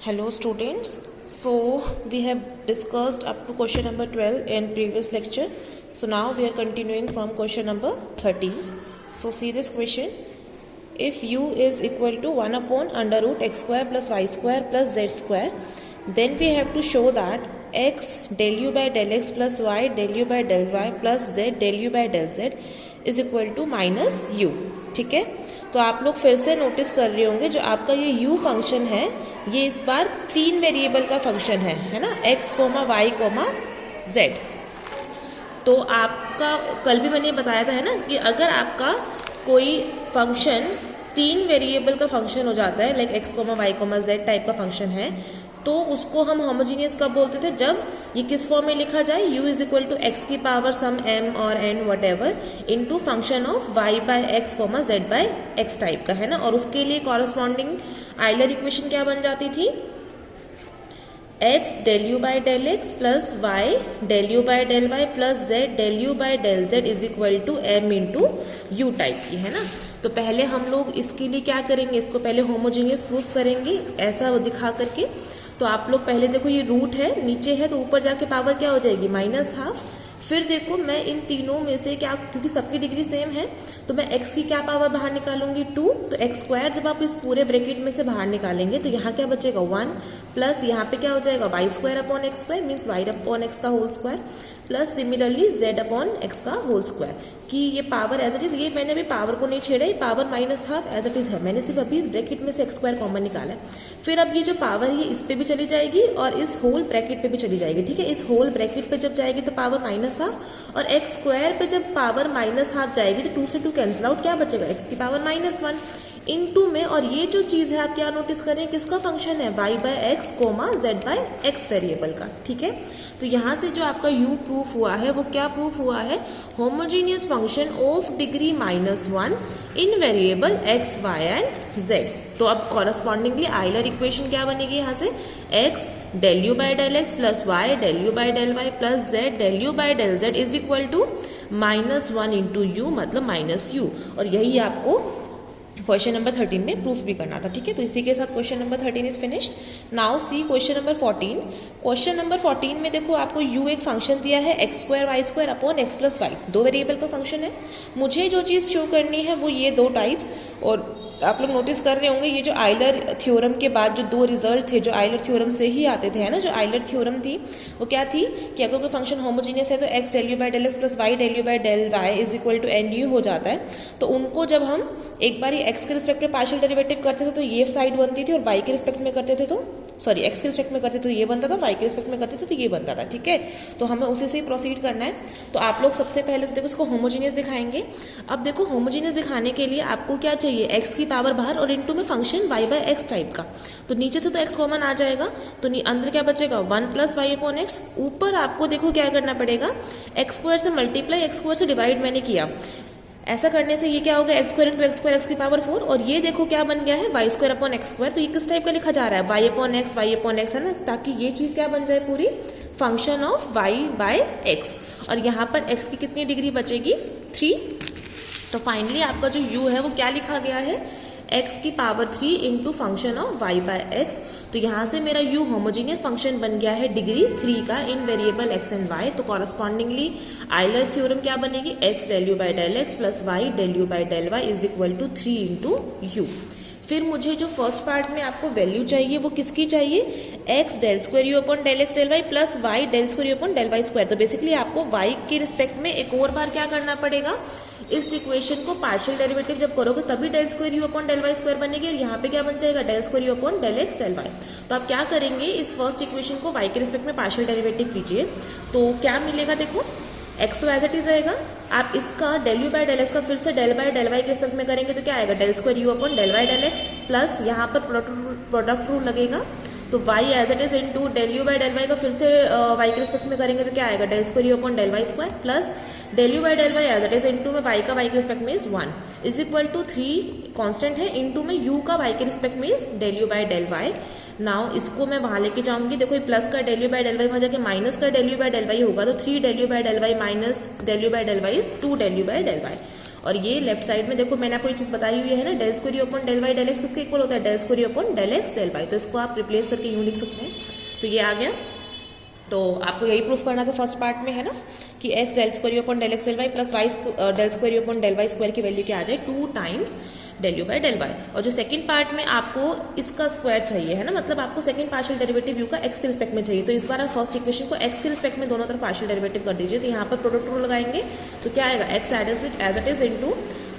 Hello students. So we have discussed up to question number 12 in previous lecture. So now we are continuing from question number 13. So see this question. If u is equal to 1 upon under root x square plus y square plus z square, then we have to show that x del u by del x plus y del u by del y plus z del u by del z is equal to minus u. ठीक है, तो आप लोग फिर से notice कर रहे होंगे जो आपका ये u फंक्शन है ये इस बार 3 वेरिएबल का फंक्शन है ना, x comma y comma z। तो आपका कल भी मैंने बताया था है ना कि अगर आपका कोई फंक्शन 3 वेरिएबल का फंक्शन हो जाता है, like x comma y comma z type का फंक्शन है, तो उसको हम होमोजीनियस कब बोलते थे, जब ये किस फॉर्म में लिखा जाए, u is equal to x की पावर सम m और n whatever into function of y by x comma z by x type का है ना। और उसके लिए कॉरस्पॉन्डिंग आइलर इक्वेशन क्या बन जाती थी, x del u by del x plus y del u by del y plus z del u by del z is equal to m into u type की है ना। तो पहले हम लोग इसके लिए क्या करेंगे, इसको पहले होमोजीनियस प्रूफ करेंगे ऐसा दिखा करके। तो आप लोग पहले देखो ये रूट है, नीचे है तो ऊपर जाके पावर क्या हो जाएगी -12। फिर देखो मैं इन तीनों में से क्या, क्योंकि सबकी डिग्री सेम है तो मैं x की क्या पावर बाहर निकालूंगी 2, तो x स्क्वायर जब आप इस पूरे ब्रैकेट में से बाहर निकालेंगे तो यहाँ क्या बचेगा 1 प्लस यहाँ पे क्या हो जाएगा y square upon x square means y upon x का whole square plus similarly z upon x का होल स्क्वायर। कि ये पावर एज इट इज, ये मैंने अभी पावर को नहीं छेड़ा, ये पावर -12 एज इट इज है, मैंने सिर्फ अभी इस ब्रैकेट में से एक्स स्क्वायर कॉमन निकाला है। फिर अब ये जो पावर है इस पे भी चली जाएगी और इस होल ब्रैकेट पे भी चली जाएगी। ठीक है, इस होल ब्रैकेट पे जब जाएगी तो पावर -12 और एक्स स्क्वायर पे जब पावर -12 जाएगी तो 2 से 2 कैंसिल आउट, क्या बचेगा x की पावर -1 इनटू में। और ये जो चीज है आप क्या नोटिस करें, किसका फंक्शन है, y by x comma z by x variable का। ठीक है, तो यहाँ से जो आपका u प्रूफ हुआ है वो क्या प्रूफ हुआ है, homogeneous function of degree -1 in variable x y and z। तो अब कॉरस्पॉन्डिंगली आइलर इक्वेशन क्या बनेगी, यहाँ से x del u by del x plus y del u by del y plus z del u by del z is equal to -1 into u मतलब -u। और यही आपको क्वेश्चन नंबर 13 में proof भी करना था। ठीक है, तो इसी के साथ question number 13 is finished. Now see question number 14। Question number 14 में देखो आपको u एक फंक्शन दिया है x square y square upon x plus y, 2 variable का फंक्शन है। मुझे जो चीज शो करनी है वो ये 2 टाइप्स। और आप लोग नोटिस कर रहे होंगे ये जो आइलर थ्योरम के बाद जो 2 रिजल्ट थे जो आइलर थ्योरम से ही आते थे है ना, जो आइलर थ्योरम थी वो क्या थी कि अगर कोई फंक्शन होमोजीनियस है तो x del u by del x plus y del u by del y is equal to nu हो जाता है। तो उनको जब हम एक बार x के रिस्पेक्ट में पार्शियल डेरिवेटिव करते थे तो ये साइड बनती थी, और y के रिस्पेक्ट में करते थे तो x के रिस्पेक्ट में करते तो ये बनता था, y के रिस्पेक्ट में करते थे तो ये बनता था। ठीक है, तो हमें उसी से ही प्रोसीड करना है। तो आप लोग सबसे पहले तो देखो इसको होमोजीनियस दिखाएंगे। अब देखो होमोजीनियस दिखाने के लिए आपको क्या चाहिए, x की पावर बाहर और इनटू में function y by x type का। तो नीचे से तो x कॉमन आ जाएगा तो अंदर क्या बचेगा 1 प्लस वाई अपॉन एक्स। ऊपर आपको देखो क्या करना पड़ेगा, एक्स स्क्वायर से मल्टीप्लाई एक्स स्क्वायर से डिवाइड मैंने किया, ऐसा करने से ये क्या होगा x square into x square x की पावर 4। और ये देखो क्या बन गया है y square upon x square. तो ये किस टाइप का लिखा जा रहा है, y अपॉन एक्स है ना, ताकि ये चीज क्या बन जाए पूरी function of y by x. और यहाँ पर x की कितनी डिग्री बचेगी 3। तो फाइनली आपका जो u है वो क्या लिखा गया है, x की power 3 into function of y by x. तो यहाँ से मेरा u होमोजीनियस फंक्शन बन गया है डिग्री 3 का in variable x and y। तो कॉरस्पॉन्डिंगली आइलर थ्योरम क्या बनेगी, x del u by del x plus y del u by del y is equal to 3 into u. फिर मुझे जो फर्स्ट पार्ट में आपको वैल्यू चाहिए वो किसकी चाहिए, x del square u upon del x del y plus y del square u upon del y square. तो बेसिकली आपको y के रिस्पेक्ट में एक और बार क्या करना पड़ेगा, इस इक्वेशन को पार्शियल डेरिवेटिव जब करोगे तभी del square u upon del y square बनेगी, और यहाँ पे क्या बन जाएगा del square u upon del x del y। तो आप क्या करेंगे, इस फर्स्ट इक्वेशन को y के रिस्पेक्ट में पार्शियल डेरिवेटिव कीजिए तो क्या मिलेगा, देखो x तो एज इट इज रहेगा, आप इसका del u by del x का फिर से del बाय del y के रिस्पेक्ट में करेंगे तो क्या आएगा del square u upon del y del x plus यहाँ पर प्रोडक्ट रूल लगेगा तो y as it is into del u by del y का फिर से y के रिस्पेक्ट में करेंगे तो क्या आएगा del square u upon del y square plus del u by del y as it is into में y का y के रिस्पेक्ट में is 1 is equal to 3 constant है इंटू में u का y के रिस्पेक्ट में is del u by del y। Now इसको मैं वहां लेके जाऊंगी, देखो ये प्लस का del u by del y वहां जाके माइनस का del u by del y होगा तो 3 del u by del y minus del u by del y is 2 del u by del y। और ये लेफ्ट साइड में देखो मैंने आपको ये चीज बताई हुई है ना, del square u upon del y del x किसके इक्वल होता है, del square u upon del x del y. तो इसको आप रिप्लेस करके यूं लिख सकते हैं, तो ये आ गया। तो आपको यही प्रूफ करना था फर्स्ट पार्ट में, है ना, कि x del square u upon del x del y plus y del square u upon del y square की वैल्यू क्या आ जाए, 2 times del u by del y. और जो सेकंड पार्ट में आपको इसका स्क्वायर चाहिए, है ना, मतलब आपको सेकंड पार्शियल डेरिवेटिव यू का एक्स के रिस्पेक्ट में चाहिए। तो इस बार आप फर्स्ट इक्वेशन को एक्स के रिस्पेक्ट में दोनों तरफ पार्शियल डेरिवेटिव कर दीजिए। तो यहाँ पर प्रोडक्ट रूल लगाएंगे, तो क्या आएगा, x as it is into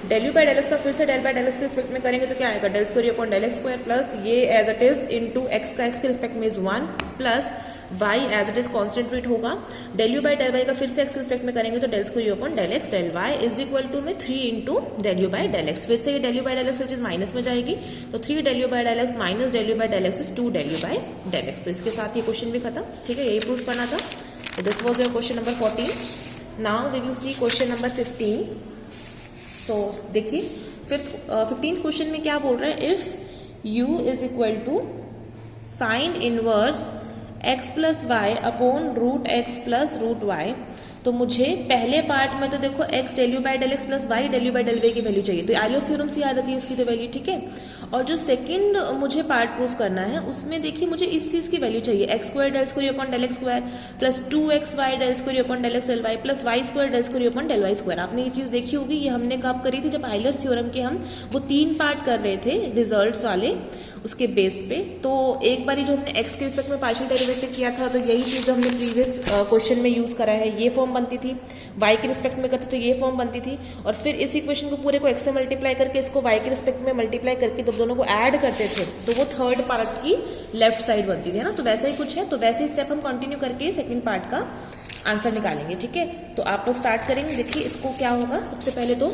del u by del x का फिर से डेल बाय डेल एक्स के रिस्पेक्ट में करेंगे तो क्या आएगा, del square upon del x square plus ये as it is into x का एक्स के रिस्पेक्ट में is 1 plus y as it is constant वेट होगा, del u by del y का फिर से एक्स के रिस्पेक्ट में करेंगे तो del square upon del x del y is equal to में 3 into del u by del x. फिर से ये del u by del x which is minus में जाएगी, तो 3 del u by del x minus del u by del x is 2 del u by del x. तो इसके साथ ये क्वेश्चन भी खत्म, ठीक है, यही प्रूफ करना था। तो this was your question number 14। Now we will see question number 15। So देखिए 15th क्वेश्चन में क्या बोल रहा है, if u is equal to sine inverse x plus y upon root x plus root y. तो मुझे पहले पार्ट में तो देखो x del u by del x plus y del u by del y की वैल्यू चाहिए, तो Euler's theorem से याद आती है इसकी तो वैल्यू, ठीक है। और जो सेकंड मुझे पार्ट प्रूफ करना है उसमें देखिए मुझे इस चीज की वैल्यू चाहिए, x square del square upon del x square plus 2xy del square upon del x del y plus y square del square upon del y square. आपने ये चीज देखी होगी, ये हमने कब करी थी, जब आइलर्स थ्योरम के हम वो 3 पार्ट कर रहे थे रिजल्ट्स वाले उसके बेस पे। तो एक बार जो हमने एक्स के रिस्पेक्ट में पार्शियल डेरिवेटिव किया था तो यही चीज हमने प्रीवियस क्वेश्चन में यूज करा है, ये फॉर्म बनती थी, वाई के रिस्पेक्ट में करते तो ये फॉर्म बनती थी, और फिर इस इक्वेशन को पूरे को एक्स से मल्टीप्लाई करके इसको वाई के रिस्पेक्ट में मल्टीप्लाई करके तो दोनों को ऐड करते थे तो वो थर्ड पार्ट की लेफ्ट साइड बनती थी, है ना। तो वैसा ही कुछ है, तो वैसे ही स्टेप हम कंटिन्यू करके सेकंड पार्ट का आंसर निकालेंगे, ठीक है। तो आप लोग स्टार्ट करेंगे, देखिए इसको क्या होगा। सबसे पहले तो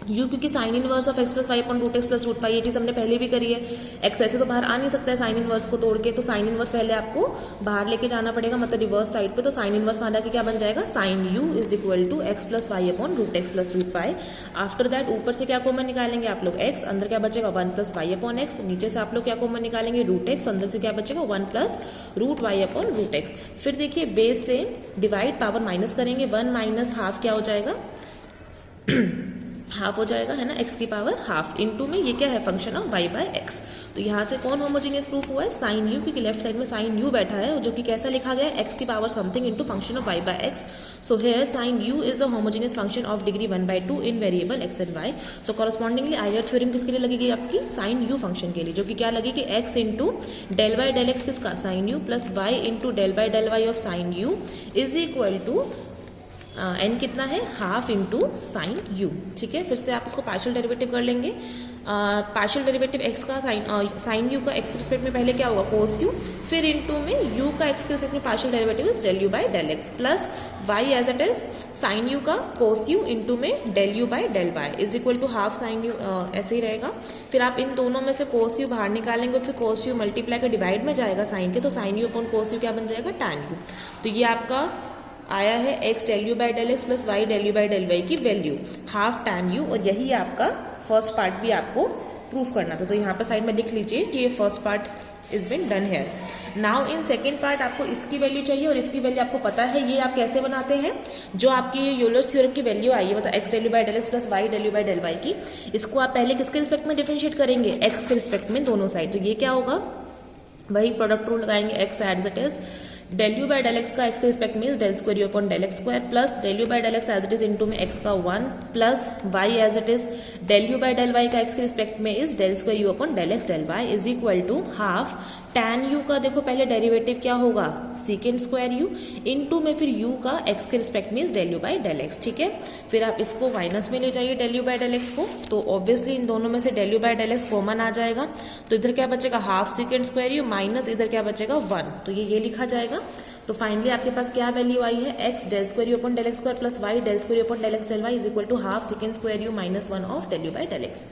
u, क्योंकि sine inverse of x plus y upon root x plus root y ये चीज हमने पहले भी करी है। एक्स ऐसे तो बाहर आ नहीं सकता है साइन इनवर्स को तोड़ के, तो साइन इनवर्स पहले आपको बाहर लेके जाना पड़ेगा, मतलब रिवर्स साइड पे। तो साइन इनवर्स मान के क्या बन जाएगा, sine u is equal to x plus y upon root x plus root y. After that ऊपर से क्या कॉमन निकालेंगे आप लोग, x, अंदर क्या बचेगा 1 प्लस वाई अपॉन एक्स, नीचे से आप लोग क्या कॉमन निकालेंगे, रूट एक्स, अंदर से क्या बचेगा 1 plus root y upon root x. फिर देखिए बेस से डिवाइड पावर माइनस करेंगे, 1 माइनस हाफ क्या हो जाएगा हाफ हो जाएगा, है ना, x की पावर हाफ इनटू में ये क्या है, function of y by x। तो यहाँ से कौन होमोजीनियस प्रूफ हुआ है, साइन u, क्योंकि लेफ्ट साइड में साइन u बैठा है जो कि कैसा लिखा गया है, x की power something into function of y by x। So here sine u is a homogeneous function of degree 1/2 in variable x and y। So correspondingly Euler theorem किसके लिए लगेगी, आपकी साइन u फंक्शन के लिए, जो कि क्या लगेगी, x into del by del x किसका, sine u plus y into del by del y of sine u is equal to n कितना है, हाफ इंटू साइन u, ठीक है। फिर से आप इसको पार्शियल डेरिवेटिव कर लेंगे। पार्शियल डेरिवेटिव x का साइन u का x के रिस्पेक्ट में पहले क्या होगा, कोस u, फिर इंटू में u का x के रिस्पेक्ट में partial derivative is del u by del x plus y as it is sine u का कोस u इंटू में del u by del y is equal to half sine u, ऐसे ही रहेगा। फिर आप इन दोनों में से कोस u बाहर निकालेंगे, फिर कोस u मल्टीप्लाई कर डिवाइड में जाएगा साइन के, तो sine u upon cos u क्या बन जाएगा, tan u। तो ये आपका आया है x del u by del x plus y del u by del y की वैल्यू हाफ tan u, और यही आपका फर्स्ट पार्ट भी आपको प्रूफ करना था। तो यहाँ पर साइड में लिख लीजिए कि ये first part is been done here. Now in second part आपको इसकी वैल्यू चाहिए और इसकी वैल्यू आपको पता है, ये आप कैसे बनाते हैं, जो आपकी ये यूलर्स थ्योरम की वैल्यू आई है, मतलब x del u by del x plus y del u by del y की, इसको आप पहले किसके रिस्पेक्ट में डिफरेंशिएट करेंगे, x के रिस्पेक्ट में दोनों साइड। तो ये क्या होगा, वही प्रोडक्ट रूल लगाएंगे, x as it is del u by del x का x के रिस्पेक्ट में is del square u upon del x square plus del u by del x as it is into में x का 1 plus y as it is del u by del y का x के respect में is del square u upon del x del y is equal to half tan u का देखो पहले derivative क्या होगा, सेकेंड स्क्वायर u इनटू में फिर u का x के रिस्पेक्ट में is del u by del x, ठीक है। फिर आप इसको माइनस में ले जाइए del u by del x को, तो ऑब्वियसली इन दोनों में से del u by del x common आ जाएगा, तो इधर क्या बचेगा, half second square u minus इधर क्या बचेगा 1, तो ये लिखा जाएगा। तो फाइनली आपके पास क्या वैल्यू आई है, x del square u upon del x square plus y del square u upon del x del y is equal to half second square u minus 1 of del u by del x.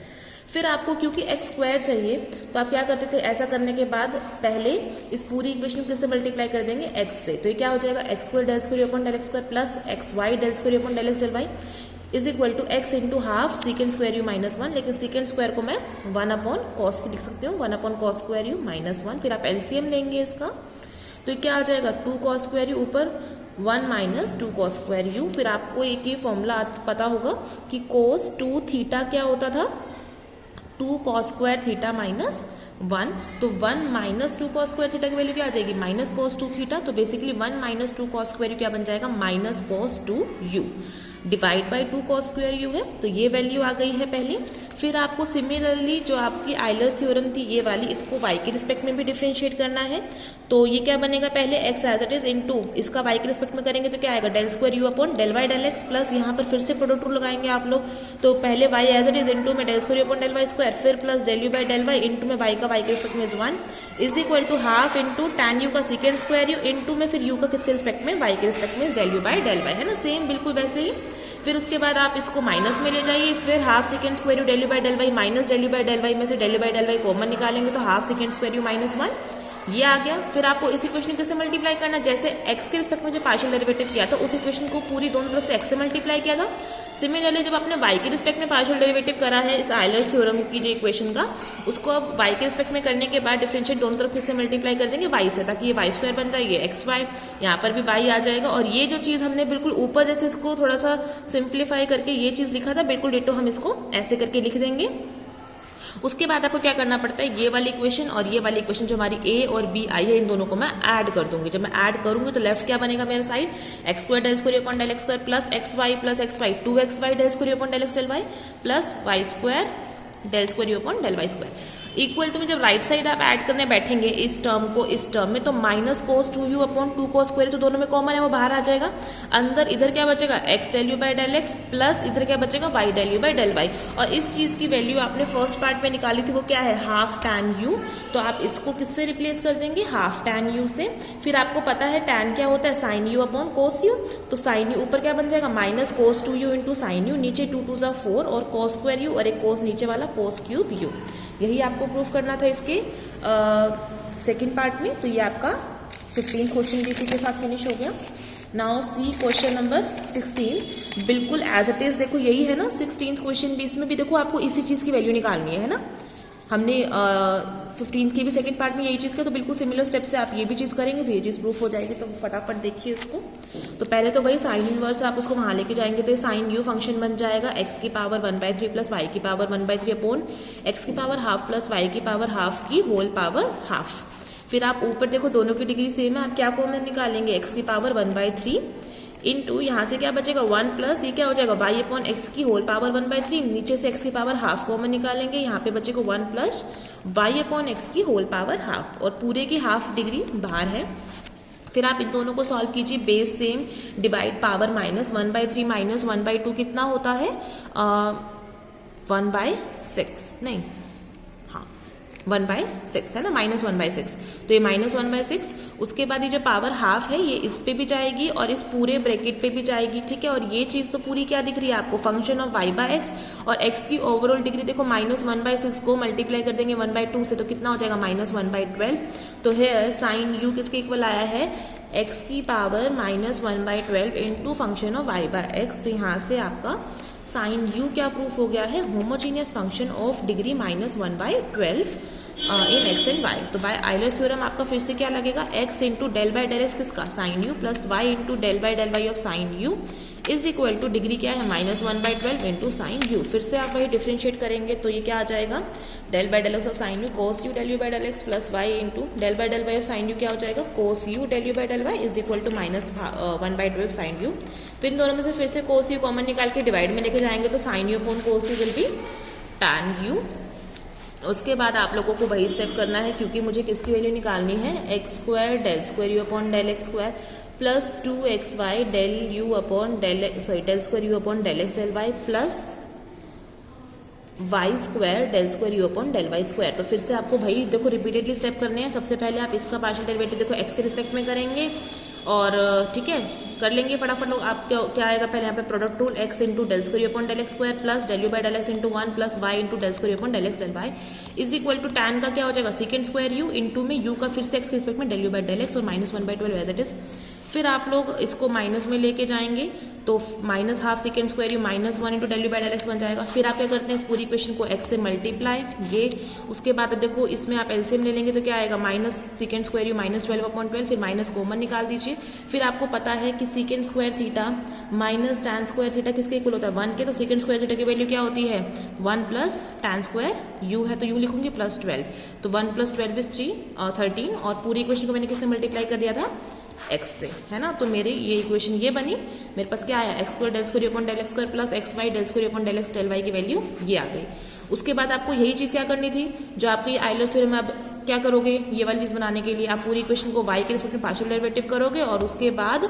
फिर आपको क्योंकि x square चाहिए तो आप क्या करते थे, ऐसा करने के बाद पहले इस पूरी इक्वेशन को किससे मल्टीप्लाई कर देंगे, x से। तो ये क्या हो जाएगा, x square del square upon del x square plus x y del square upon del x del y is equal to x into half second square u minus 1, लेकिन सेकेंड स्क्वायर को मैं 1 upon cos को लिख सकती हूँ, 1 upon cos square u minus 1। फिर आप LCM लेंगे इसका, तो क्या आ जाएगा 2 कॉस स्क्वायर यू ऊपर 1 माइनस 2 कॉस स्क्वायर यू। फिर आपको एक ये फॉर्मूला पता होगा कि कोस 2 थीटा क्या होता था, 2 कॉस स्क्वायर थीटा माइनस 1। तो 1 माइनस 2 कॉस स्क्वायर थीटा की वैल्यू क्या आ जाएगी, माइनस कॉस 2 थीटा। तो basically 1 minus 2 cos square you क्या बन जाएगा, minus cos 2 you divide by 2 cos square you है। तो ये वैल्यू आ गई है पहले। फिर आपको सिमिलरली जो आपकी आयलर्स थ्योरम थी ये वाली, इसको y के रिस्पेक्ट में भी डिफरेंशिएट करना है। तो ये क्या बनेगा, पहले x as it is into इसका y के रिस्पेक्ट में करेंगे तो क्या आएगा, del square u upon del y del x plus यहाँ पर फिर से प्रोडक्ट रूल लगाएंगे आप लोग। तो पहले y as it is into में del square u upon del y square, फिर plus del u by del y into में y का y के रिस्पेक्ट में is 1 is equal to half into tan u का सेकेंड स्क्वायर यू इनटू में फिर u का किसके रिस्पेक्ट में, y के रिस्पेक्ट में is del u by del y, है ना, सेम बिल्कुल वैसे ही। फिर उसके बाद आप इसको माइनस में ले जाइए, फिर half second square u del u by del y minus del u by del y में से del u by del y common निकालेंगे तो half second square u minus 1 ये आ गया। फिर आपको इस इक्वेशन को किससे मल्टीप्लाई करना, जैसे x के रिस्पेक्ट में जो पार्शियल डेरिवेटिव किया था उस इक्वेशन को पूरी दोनों तरफ से x से मल्टीप्लाई किया था। सिमिलरली जब आपने y के रिस्पेक्ट में पार्शियल डेरिवेटिव करा है इस आयलर्स थ्योरम की जो इक्वेशन का, उसको अब y के रिस्पेक्ट में करने के बाद डिफरेंशिएट दोनों तरफ किससे मल्टीप्लाई कर देंगे, y से, ताकि ये y स्क्वायर बन जाए, ये xy, यहाँ पर भी y आ जाएगा। और ये जो चीज़ हमने बिल्कुल ऊपर जैसे इसको थोड़ा सा सिंप्लीफाई करके ये चीज़ लिखा था, बिल्कुल डिटो हम इसको ऐसे करके लिख देंगे। उसके बाद आपको क्या करना पड़ता है, ये वाली इक्वेशन और ये वाली इक्वेशन जो हमारी a और b आई है इन दोनों को मैं ऐड कर दूंगी। जब मैं ऐड करूंगी तो लेफ्ट क्या बनेगा मेरे side, x square del square upon del x square plus x y 2xy del square upon del x del y plus y square del square upon del y square equal to में जब right side आप add करने बैठेंगे इस term को इस term में, तो minus cos 2u upon 2 cos square, तो दोनों में कॉमन है वो बाहर आ जाएगा। अंदर इधर क्या बचेगा, x del u by del x plus इधर क्या बचेगा, y del u by del y. और इस चीज़ की वैल्यू आपने फर्स्ट पार्ट में निकाली थी वो क्या है, हाफ टैन u। तो आप इसको किससे रिप्लेस कर देंगे, हाफ टैन u से। फिर आपको पता है टैन क्या होता है, sine u upon cos u। तो साइन u ऊपर क्या बन जाएगा, minus cos 2u into sine u, नीचे 2 2 4 और कोस स्क्वायर u और एक कोस नीचे वाला कोस क्यूब u। यही आपको प्रूफ करना था इसके सेकंड पार्ट में। तो ये आपका 15th क्वेश्चन भी इसी के साथ फिनिश हो गया। नाउ सी क्वेश्चन नंबर 16, बिल्कुल एज इट इज देखो यही है ना 16th क्वेश्चन भी, इसमें भी देखो आपको इसी चीज़ की वैल्यू निकालनी है ना। हमने 15th के भी सेकंड पार्ट में यही चीज़ किया, तो बिल्कुल सिमिलर स्टेप से आप ये भी चीज़ करेंगे तो ये चीज़ प्रूफ हो जाएगी। तो फटाफट देखिए इसको। तो पहले तो वही साइन इनवर्स आप उसको वहाँ लेके जाएंगे तो ये साइन यू फंक्शन बन जाएगा x की पावर 1/3 प्लस y की पावर 1/3 अपॉन x की पावर हाफ प्लस y की पावर हाफ की होल पावर हाफ। फिर आप ऊपर देखो दोनों की डिग्री सेम है, आप क्या कॉमन निकालेंगे, x की पावर 1/3 इंटू यहाँ से क्या बचेगा 1 प्लस ये क्या हो जाएगा y अपॉन एक्स की होल पावर 1/3, नीचे से x की पावर हाफ कॉमन निकालेंगे, यहाँ पे बचेगा 1 प्लस y अपॉन एक्स की होल पावर हाफ और पूरे की हाफ डिग्री बाहर है। फिर आप इन दोनों को सॉल्व कीजिए, base same divide power minus 1/3 minus 1/2 कितना होता है 1/6 नहीं 1/6 है ना, -1/6। तो ये -1/6, उसके बाद ये जो पावर हाफ है ये इस पे भी जाएगी और इस पूरे ब्रैकेट पे भी जाएगी, ठीक है। और ये चीज़ तो पूरी क्या दिख रही है आपको, फंक्शन ऑफ y/x और x की ओवरऑल डिग्री देखो -1/6 को मल्टीप्लाई कर देंगे 1/2 से तो कितना हो जाएगा -1/12। तो हेयर साइन u किसके इक्वल आया है, x की power -1/12 into function of y/x। तो यहाँ से आपका साइन u क्या प्रूफ हो गया है, homogeneous function of degree -1/12 in x and y। तो बाय आयलर्स थ्योरम आपका फिर से क्या लगेगा, x into del by del x किसका, sine u plus y into del by del y of sine u is equal to degree क्या है -1/12 into sine u। फिर से आप वही डिफ्रेंशिएट करेंगे तो ये क्या आ जाएगा, del by del x of sine u cos u del u by del x plus y into del by del y of sine u क्या हो जाएगा, cos u del u by del y is equal to -1/12 sine u। फिर इन दोनों में से फिर से कोस u common निकाल के डिवाइड में लेके जाएंगे तो sine u upon cos u will be tan u। उसके बाद आप लोगों को वही स्टेप करना है क्योंकि मुझे किसकी वैल्यू निकालनी है, x square del square u upon del x square plus 2xy del u upon del square u upon del x del y plus y square del square u upon del y square. तो फिर से आपको वही देखो repeatedly step करने हैं। सबसे पहले आप इसका पार्शियल डेरिवेटिव देखो एक्स के रिस्पेक्ट में करेंगे और ठीक है कर लेंगे फटाफट लोग। आप क्या आएगा, पहले यहाँ पे product rule x into del square u upon del x square plus del u by del x into 1 plus y into del square u upon del x del y is equal to tan का क्या हो जाएगा, second square u into में u का फिर से x के respect में del u by del x और -1/12 एज इट इज। फिर आप लोग इसको माइनस में लेके जाएंगे तो minus half second square u minus 1 into del u by del x बन जाएगा। फिर आप क्या करते हैं, इस पूरी इक्वेशन को x से मल्टीप्लाई, ये उसके बाद देखो इसमें आप एलसीएम ले लेंगे तो क्या आएगा, minus second square u minus 12/12, फिर माइनस कॉमन निकाल दीजिए। फिर आपको पता है कि second square theta minus tan square theta किसके इक्वल होता है, 1 के, तो सेकेंड स्क्वायर थीटा की वैल्यू क्या होती है 1 प्लस टैन स्क्वायर यू है तो यू लिखूंगी प्लस 12, तो 1 प्लस 12 इज 13 और पूरी इक्वेशन को मैंने किससे मल्टीप्लाई कर दिया था, x से, है ना। तो मेरे ये इक्वेशन ये बनी, मेरे पास क्या आया, x square del square upon del x square plus x y del square upon del x del y की वैल्यू ये आ गई। उसके बाद आपको यही चीज़ क्या करनी थी जो आपकी आइलर्स थ्योरम में, अब क्या करोगे, ये वाली चीज़ बनाने के लिए आप पूरी इक्वेशन को y के रिस्पेक्ट में पार्शियल डेरिवेटिव करोगे और उसके बाद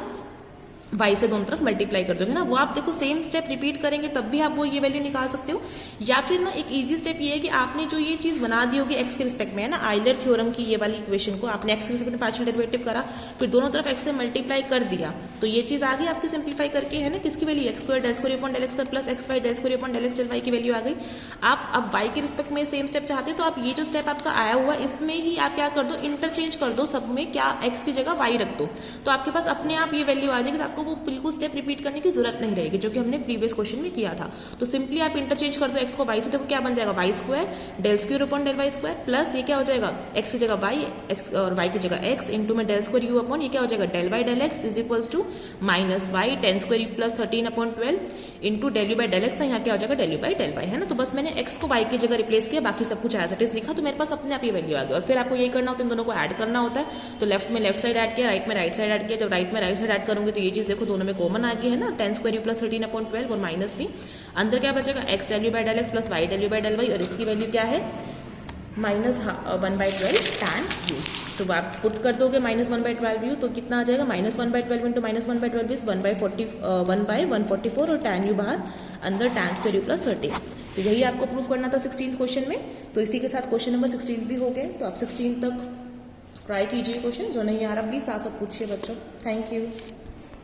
y से दोनों तरफ मल्टीप्लाई कर दोगे ना। वो आप देखो सेम स्टेप रिपीट करेंगे तब भी आप वो ये वैल्यू निकाल सकते हो। या फिर ना एक इजी स्टेप ये है कि आपने जो ये चीज बना दी होगी x के रिस्पेक्ट में, है ना, आइलर थ्योरम की ये वाली इक्वेशन को आपने x के रिस्पेक्ट में पार्शियल डेरिवेटिव करा, फिर दोनों तरफ x से मल्टीप्लाई कर दिया, तो ये चीज आ गई आपकी सिंप्लीफाई करके, है ना, किसकी value, x square del square upon del x square plus x y del square upon del x del y की वैल्यू आ गई। आप अब y के रिस्पेक्ट में सेम स्टेप चाहते हो तो आप ये जो स्टेप आपका आया हुआ इसमें ही आप क्या कर दो, इंटरचेंज कर दो, सब में क्या x की जगह y रख दो, तो आपके पास अपने आप ये वैल्यू आ जाएगी, तो आपको वो बिल्कुल स्टेप रिपीट करने की जरूरत नहीं रहेगी जो कि हमने प्रीवियस क्वेश्चन में किया था। तो सिंपली आप इंटरचेंज कर दो x को y से, देखो क्या बन जाएगा, y square del square upon del y square plus ये क्या हो जाएगा, x की जगह y, x और y की जगह x इंटू में डेल स्क्वायर u अपॉन ये क्या हो जाएगा, del y del x is equals to minus y tan square u plus 13/12 into del u by del x, यहाँ क्या हो जाएगा del u by del y, है ना। तो बस मैंने x को y की जगह रिप्लेस किया, बाकी सब कुछ एज इट इज लिखा, तो मेरे पास अपने आप ये वैल्यू आ गई। और फिर आपको यही करना होता है, इन दोनों को ऐड करना होता है, तो लेफ्ट में लेफ्ट साइड ऐड किया, राइट में राइट साइड ऐड किया। जब राइट में राइट साइड ऐड करूंगी तो ये चीज देखो दोनों में कॉमन आ गई, है ना, टेन स्क्वायर यू प्लस 13/12 और माइनस भी अंदर क्या बचेगा, x del u by del x plus y del u by del y, और इसकी वैल्यू क्या है माइनस 1/12 टैन यू। तो आप पुट कर दोगे माइनस 1/12 यू, तो कितना आ जाएगा, माइनस 1/12 इंटू माइनस 1/12 इज 1/144 और टैन यू बाहर, अंदर टैन स्क्वायर यू प्लस 13। तो यही आपको प्रूफ करना था 16th क्वेश्चन में। तो इसी के साथ क्वेश्चन नंबर 16 भी हो गए। तो आप 16 तक ट्राई कीजिए क्वेश्चन, जो नहीं आ रहा प्लीज साथ साथ पूछिए बच्चों। Thank you.